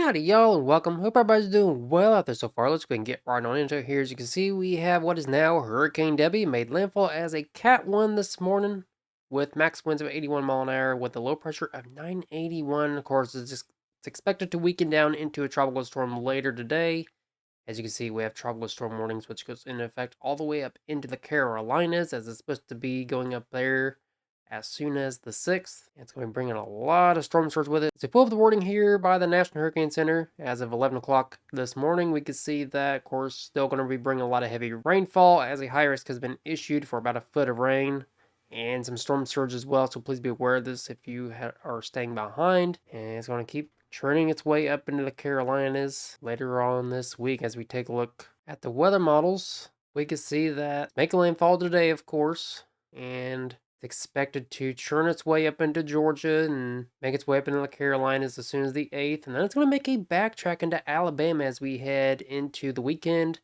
Howdy y'all and welcome. Hope everybody's doing well out there so far. Let's go ahead and get right on into it here. As you can see, we have what is now Hurricane Debby made landfall as a Cat 1 this morning with max winds of 81 mile an hour with a low pressure of 981. Of course, it's expected to weaken down into a tropical storm later today. As you can see, we have tropical storm warnings, which goes into effect all the way up into the Carolinas, as it's supposed to be going up there as soon as the 6th. It's going to be bringing a lot of storm surge with it. So pull up the wording here by the National Hurricane Center. As of 11 o'clock this morning, we can see that, of course, still going to be bringing a lot of heavy rainfall, as a high risk has been issued for about a foot of rain and some storm surge as well. So please be aware of this if you are staying behind. And it's going to keep churning its way up into the Carolinas later on this week. As we take a look at the weather models, we can see that make a landfall today, of course, and it's expected to churn its way up into Georgia and make its way up into the Carolinas as soon as the 8th. And then it's going to make a backtrack into Alabama as we head into the weekend.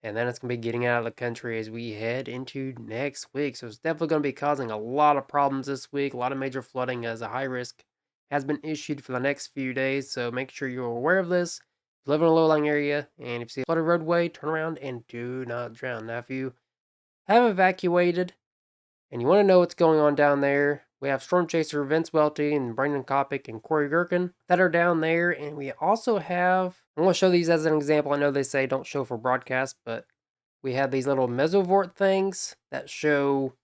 And then it's going to be getting out of the country as we head into next week. So it's definitely going to be causing a lot of problems this week, a lot of major flooding, as a high risk has been issued for the next few days. So make sure you're aware of this. If you live in a low-lying area and if you see a flooded roadway, turn around and do not drown. Now, if you have evacuated and you want to know what's going on down there, we have Storm Chaser Vince Welty and Brandon Kopic and Corey Gherkin that are down there. And we also have, I'm going to show these as an example. I know they say don't show for broadcast, but we have these little mesovort things that show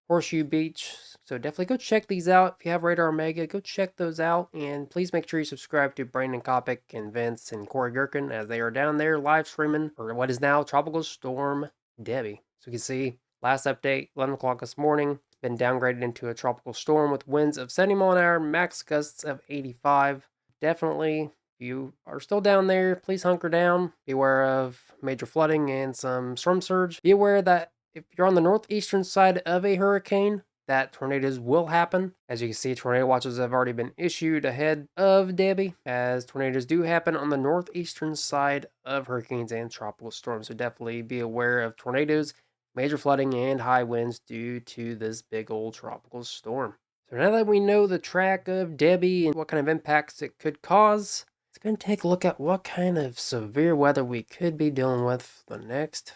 Horseshoe Beach. So definitely go check these out. If you have Radar Omega, go check those out. And please make sure you subscribe to Brandon Kopic and Vince and Corey Gherkin, as they are down there live streaming for what is now Tropical Storm Debby. So you can see, last update, 11 o'clock this morning, it's been downgraded into a tropical storm with winds of 70 mile an hour, max gusts of 85. Definitely, if you are still down there, please hunker down. Be aware of major flooding and some storm surge. Be aware that if you're on the northeastern side of a hurricane, that tornadoes will happen. As you can see, tornado watches have already been issued ahead of Debby, as tornadoes do happen on the northeastern side of hurricanes and tropical storms. So definitely be aware of tornadoes, major flooding, and high winds due to this big old tropical storm. So now that we know the track of Debby and what kind of impacts it could cause, let's go and take a look at what kind of severe weather we could be dealing with the next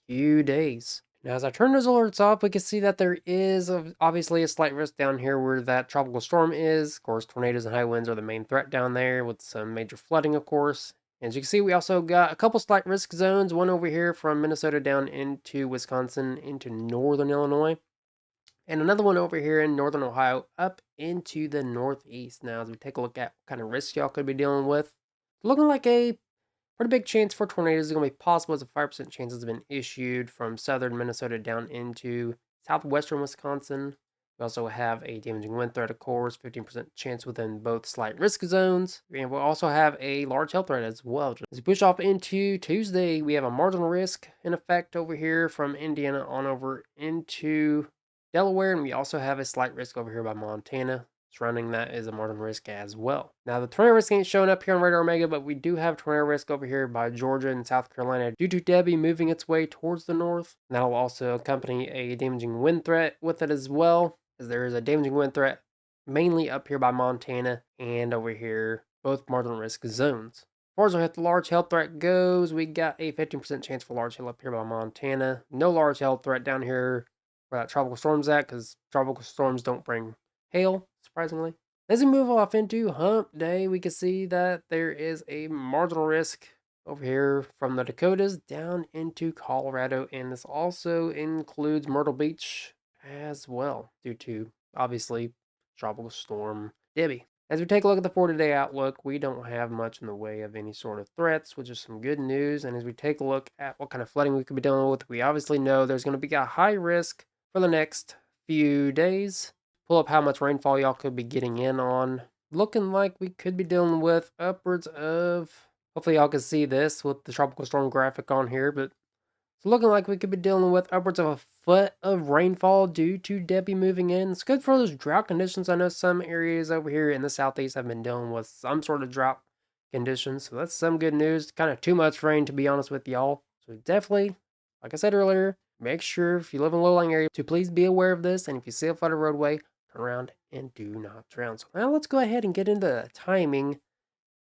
few days. Now, as I turn those alerts off, we can see that there is obviously a slight risk down here where that tropical storm is. Of course, tornadoes and high winds are the main threat down there, with some major flooding, of course. As you can see, we also got a couple slight risk zones, one over here from Minnesota down into Wisconsin, into northern Illinois, and another one over here in northern Ohio up into the northeast. Now, as we take a look at what kind of risks y'all could be dealing with, looking like a pretty big chance for tornadoes is going to be possible, as a 5% chance has been issued from southern Minnesota down into southwestern Wisconsin. We also have a damaging wind threat, of course, 15% chance within both slight risk zones. And we'll also have a large hail threat as well. As we push off into Tuesday, we have a marginal risk in effect over here from Indiana on over into Delaware. And we also have a slight risk over here by Montana. Surrounding that is a marginal risk as well. Now, the tornado risk ain't showing up here on Radar Omega, but we do have tornado risk over here by Georgia and South Carolina due to Debby moving its way towards the north. And that'll also accompany a damaging wind threat with it as well, as there is a damaging wind threat mainly up here by Montana and over here, both marginal risk zones. As far as the large hail threat goes, we got a 15% chance for large hail up here by Montana. No large hail threat down here where that tropical storm's at, because tropical storms don't bring hail, surprisingly. As we move off into hump day, we can see that there is a marginal risk over here from the Dakotas down into Colorado, and this also includes Myrtle Beach as well, due to, obviously, tropical storm Debby. As we take a look at the 4-day outlook, we don't have much in the way of any sort of threats, which is some good news. And as we take a look at what kind of flooding we could be dealing with, we obviously know there's going to be a high risk for the next few days. Pull up how much rainfall y'all could be getting in on. Looking like we could be dealing with upwards of, hopefully y'all can see this with the tropical storm graphic on here, but it's looking like we could be dealing with upwards of a foot of rainfall due to Debby moving in. It's good for those drought conditions. I know some areas over here in the southeast have been dealing with some sort of drought conditions, so that's some good news. Kind of too much rain, to be honest with y'all. So definitely, like I said earlier, make sure if you live in a low-lying area to please be aware of this, and if you see a flooded roadway, turn around and do not drown. So now let's go ahead and get into the timing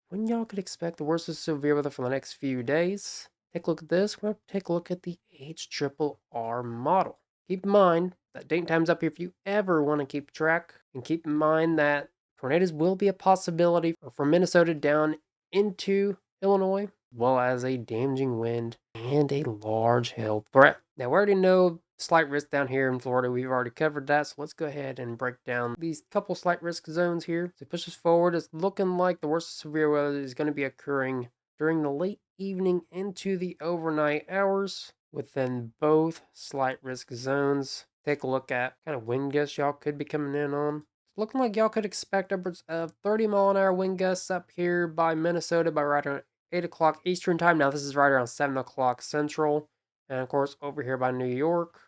when y'all could expect the worst of severe weather for the next few days. Take a look at this. We're going to take a look at the HRRR model. Keep in mind that date and time's up here if you ever want to keep track. And keep in mind that tornadoes will be a possibility from Minnesota down into Illinois, as well as a damaging wind and a large hail threat. Now, we already know slight risk down here in Florida. We've already covered that, so let's go ahead and break down these couple slight risk zones here. So push us forward. It's looking like the worst severe weather is going to be occurring during the late evening into the overnight hours within both slight risk zones. Take a look at kind of wind gusts y'all could be coming in on. It's looking like y'all could expect upwards of 30-mile-an-hour wind gusts up here by Minnesota by right around 8 o'clock Eastern time. Now, this is right around 7 o'clock Central. And of course, over here by New York,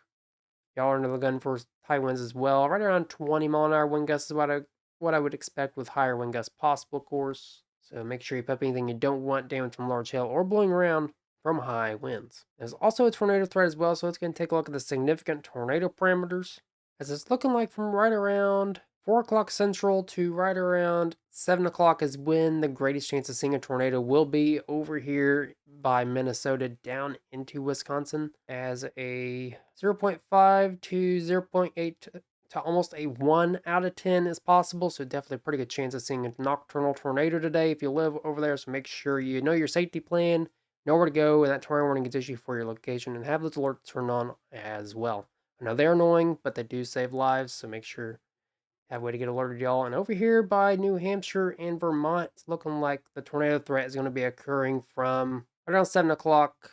y'all are under the gun for high winds as well. Right around 20-mile-an-hour wind gusts is what I would expect with higher wind gusts possible, of course. So make sure you put up anything you don't want damage from large hail or blowing around from high winds. There's also a tornado threat as well, so let's go and take a look at the significant tornado parameters. As it's looking like from right around 4 o'clock Central to right around 7 o'clock is when the greatest chance of seeing a tornado will be over here by Minnesota down into Wisconsin, as a 0.5 to 0.8 to almost a 1 out of 10 is possible. So definitely a pretty good chance of seeing a nocturnal tornado today if you live over there. So make sure you know your safety plan, know where to go when that tornado warning gets issued for your location, and have those alerts turned on as well. I know they're annoying, but they do save lives, so make sure have a way to get alerted, y'all. And over here by New Hampshire and Vermont, it's looking like the tornado threat is going to be occurring from around 7 o'clock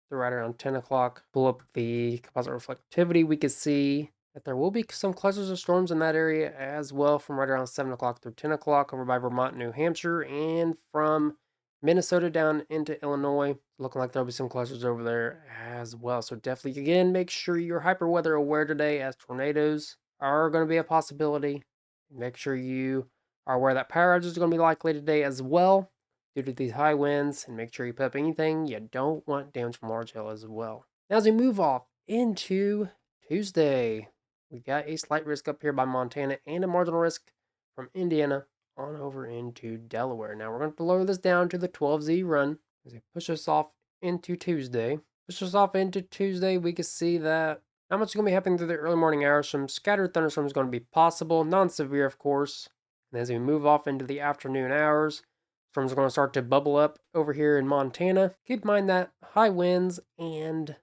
to right around 10 o'clock. Pull up the composite reflectivity. We can see that there will be some clusters of storms in that area as well from right around 7 o'clock through 10 o'clock over by Vermont, New Hampshire, and from Minnesota down into Illinois. Looking like there'll be some clusters over there as well. So definitely, again, make sure you're hyper weather aware today, as tornadoes are going to be a possibility. Make sure you are aware that power outages are going to be likely today as well due to these high winds, and make sure you put up anything you don't want damage from large hail as well. Now, as we move off into Tuesday, we got a slight risk up here by Montana and a marginal risk from Indiana on over into Delaware. Now, we're going to lower this down to the 12Z run as we push us off into Tuesday. Push us off into Tuesday, we can see that not much is going to be happening through the early morning hours. Some scattered thunderstorms going to be possible, non-severe, of course. And as we move off into the afternoon hours, storms are going to start to bubble up over here in Montana. Keep in mind that high winds and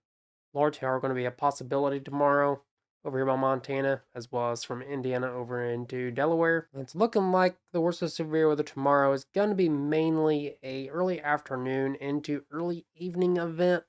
large hail are going to be a possibility tomorrow over here by Montana, as well as from Indiana over into Delaware. And it's looking like the worst of severe weather tomorrow is going to be mainly a early afternoon into early evening event.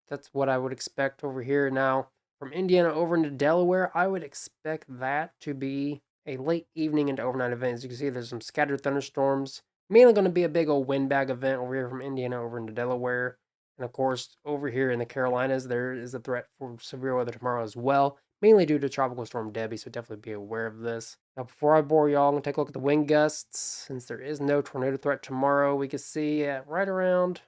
That's what I would expect over here. Now, from Indiana over into Delaware, I would expect that to be a late evening into overnight event. As you can see, there's some scattered thunderstorms. Mainly going to be a big old windbag event over here from Indiana over into Delaware. And of course, over here in the Carolinas, there is a threat for severe weather tomorrow as well, mainly due to Tropical Storm Debby, so definitely be aware of this. Now, before I bore y'all, I'm going to take a look at the wind gusts. Since there is no tornado threat tomorrow, we can see at right around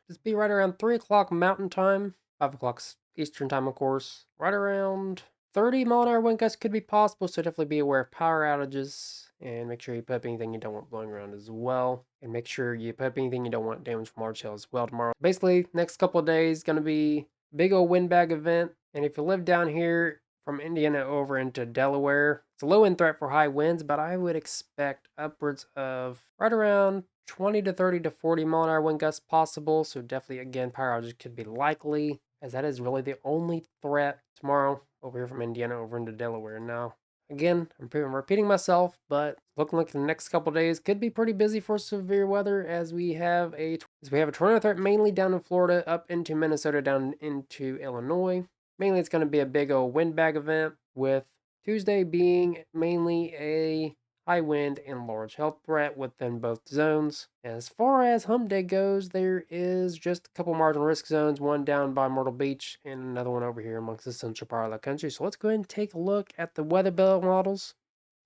3 o'clock Mountain Time, 5 o'clock Eastern Time, of course. Right around 30-mile-an-hour wind gusts could be possible, so definitely be aware of power outages. And make sure you put up anything you don't want blowing around as well. And make sure you put up anything you don't want damage from large hail as well tomorrow. Basically, next couple of days going to be a big old windbag event. And if you live down here from Indiana over into Delaware, it's a low wind threat for high winds, but I would expect upwards of right around 20 to 30 to 40-mile-an-hour wind gusts possible. So definitely, again, power outages could be likely, as that is really the only threat tomorrow over here from Indiana over into Delaware. Now, again, I'm repeating myself, but looking like the next couple days could be pretty busy for severe weather, as we have a tornado threat mainly down in Florida, up into Minnesota, down into Illinois. Mainly, it's going to be a big old windbag event, with Tuesday being mainly a high wind and large hail threat within both zones. As far as hump day goes, there is just a couple marginal risk zones, one down by Myrtle Beach and another one over here amongst the central part of the country. So let's go ahead and take a look at the weather bell models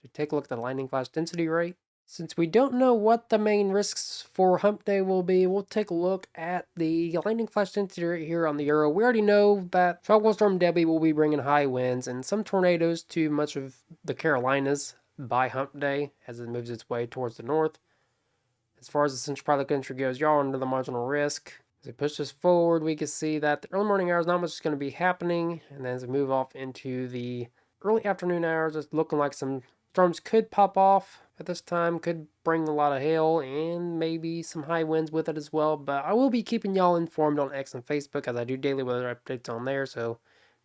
to take a look at the lightning flash density rate. Since we don't know what the main risks for hump day will be, we'll take a look at the lightning flash density rate here on the Euro. We already know that Tropical Storm Debby will be bringing high winds and some tornadoes to much of the Carolinas by hump day as it moves its way towards the north. As far as the central part of the country goes, y'all are under the marginal risk. As we push this forward, we can see that the early morning hours, not much is going to be happening. And then as we move off into the early afternoon hours, it's looking like some storms could pop off at this time, could bring a lot of hail and maybe some high winds with it as well. But I will be keeping y'all informed on X and Facebook as I do daily weather updates on there. So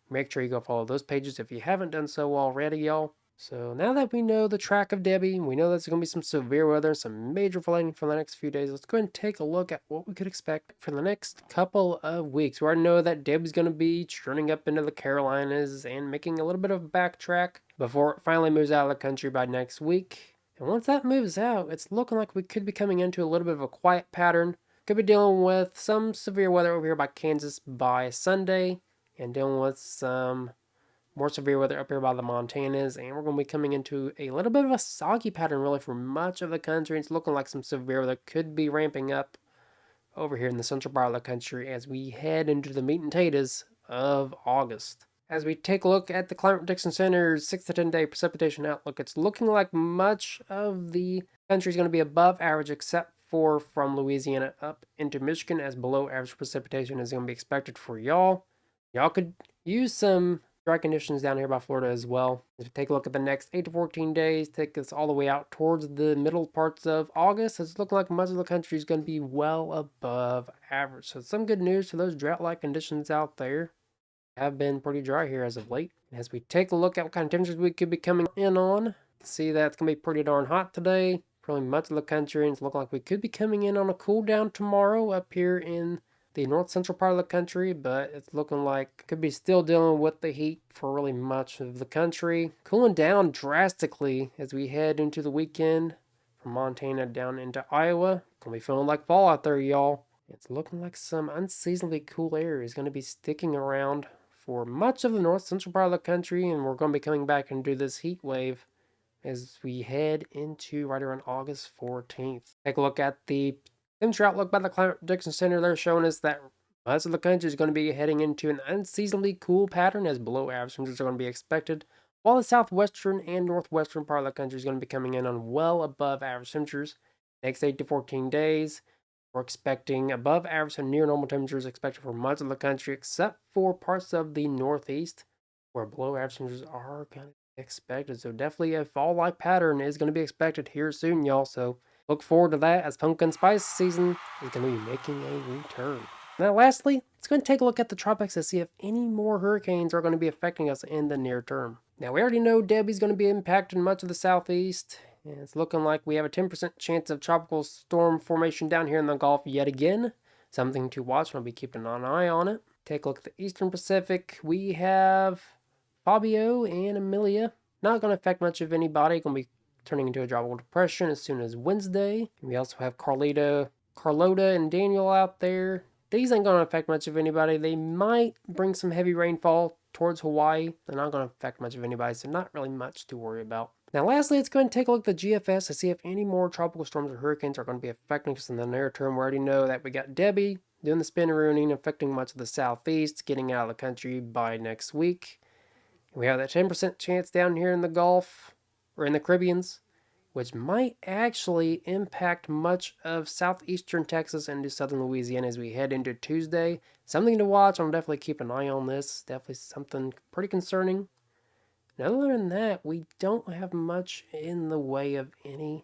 make sure you go follow those pages if you haven't done so already, y'all. So now that we know the track of Debby, we know there's going to be some severe weather and some major flooding for the next few days. Let's go ahead and take a look at what we could expect for the next couple of weeks. We already know that Debby's going to be churning up into the Carolinas and making a little bit of a backtrack before it finally moves out of the country by next week. And once that moves out, it's looking like we could be coming into a little bit of a quiet pattern. Could be dealing with some severe weather over here by Kansas by Sunday and dealing with some more severe weather up here by the Montanas, and we're going to be coming into a little bit of a soggy pattern really for much of the country. It's looking like some severe weather could be ramping up over here in the central part of the country as we head into the meat and potatoes of August. As we take a look at the Climate Prediction Center's 6 to 10 day precipitation outlook, it's looking like much of the country is going to be above average except for from Louisiana up into Michigan, as below average precipitation is going to be expected for y'all. Y'all could use some dry conditions down here by Florida as well. If you take a look at the next 8 to 14 days, take us all the way out towards the middle parts of August, it's looking like much of the country is going to be well above average. So some good news for those drought-like conditions out there. Have been pretty dry here as of late. As we take a look at what kind of temperatures we could be coming in on, see that it's going to be pretty darn hot today. Probably much of the country, and it's looking like we could be coming in on a cool down tomorrow up here in the north central part of the country, but it's looking like could be still dealing with the heat for really much of the country. Cooling down drastically as we head into the weekend from Montana down into Iowa. Gonna be feeling like fall out there, y'all. It's looking like some unseasonably cool air is going to be sticking around for much of the north central part of the country, and we're going to be coming back into this heat wave as we head into right around August 14th. Take a look at the temperature outlook by the Climate Prediction Center. They're showing us that much of the country is going to be heading into an unseasonably cool pattern as below average temperatures are going to be expected, while the southwestern and northwestern part of the country is going to be coming in on well above average temperatures. Next 8 to 14 days, we're expecting above average and near normal temperatures expected for much of the country except for parts of the northeast where below average temperatures are going to be expected. So definitely a fall-like pattern is going to be expected here soon, y'all. So look forward to that as pumpkin spice season is going to be making a return. Now lastly, let's go and take a look at the tropics to see if any more hurricanes are going to be affecting us in the near term. Now we already know Debby's going to be impacting much of the southeast. And it's looking like we have a 10% chance of tropical storm formation down here in the Gulf yet again. Something to watch, and I'll be keeping an eye on it. Take a look at the Eastern Pacific. We have Fabio and Amelia. Not going to affect much of anybody. Going to be turning into a tropical depression as soon as Wednesday. We also have Carlota, and Daniel out there. These ain't going to affect much of anybody. They might bring some heavy rainfall towards Hawaii. They're not going to affect much of anybody, so not really much to worry about. Now lastly, let's go ahead and take a look at the GFS to see if any more tropical storms or hurricanes are going to be affecting us in the near term. We already know that we got Debby doing the spinnerooning, affecting much of the southeast, getting out of the country by next week. We have that 10% chance down here in the Gulf, or in the Caribbeans, which might actually impact much of southeastern Texas and into southern Louisiana as we head into Tuesday. Something to watch. I'll definitely keep an eye on this. Definitely something pretty concerning. And other than that, we don't have much in the way of any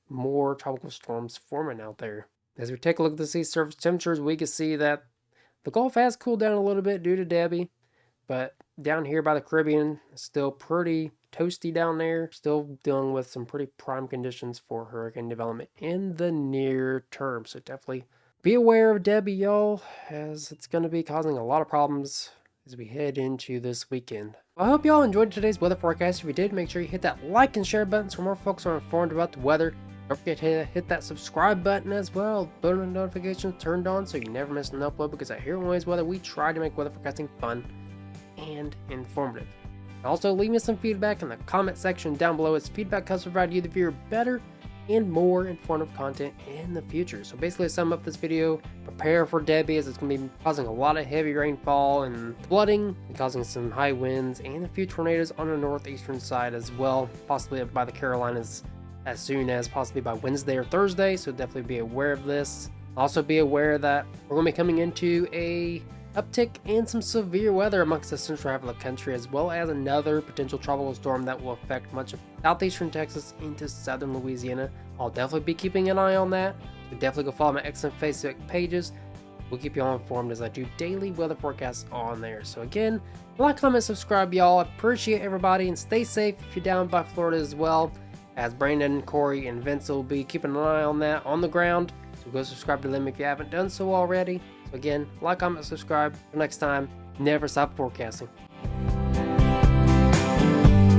more tropical storms forming out there. As we take a look at the sea surface temperatures, we can see that the Gulf has cooled down a little bit due to Debby, but down here by the Caribbean, it's still pretty toasty down there. Still dealing with some pretty prime conditions for hurricane development in the near term. So definitely be aware of Debby, y'all, as it's going to be causing a lot of problems as we head into this weekend. Well, I hope y'all enjoyed today's weather forecast. If you did, make sure you hit that like and share button so more folks are informed about the weather. Don't forget to hit that subscribe button as well. Button notifications turned on so you never miss an upload, because at Here Always Weather, we try to make weather forecasting fun and informative. Also, leave me some feedback in the comment section down below, as feedback helps provide you, the viewer, better and more informative content in the future. So basically, to sum up this video, prepare for Debby, as it's going to be causing a lot of heavy rainfall and flooding, and causing some high winds and a few tornadoes on the northeastern side as well, possibly up by the Carolinas as soon as possibly by Wednesday or Thursday, so definitely be aware of this. Also be aware that we're going to be coming into a uptick and some severe weather amongst the central half of the country, as well as another potential tropical storm that will affect much of southeastern Texas into southern Louisiana. I'll definitely be keeping an eye on that, so definitely go follow my X and Facebook pages. We'll keep you all informed as I do daily weather forecasts on there. So again, like, comment, subscribe, y'all. Appreciate everybody, and stay safe if you're down by Florida as well, as Brandon, Corey, and Vince will be keeping an eye on that on the ground. So go subscribe to them if you haven't done so already. So again, like, comment, subscribe. Until next time, never stop forecasting.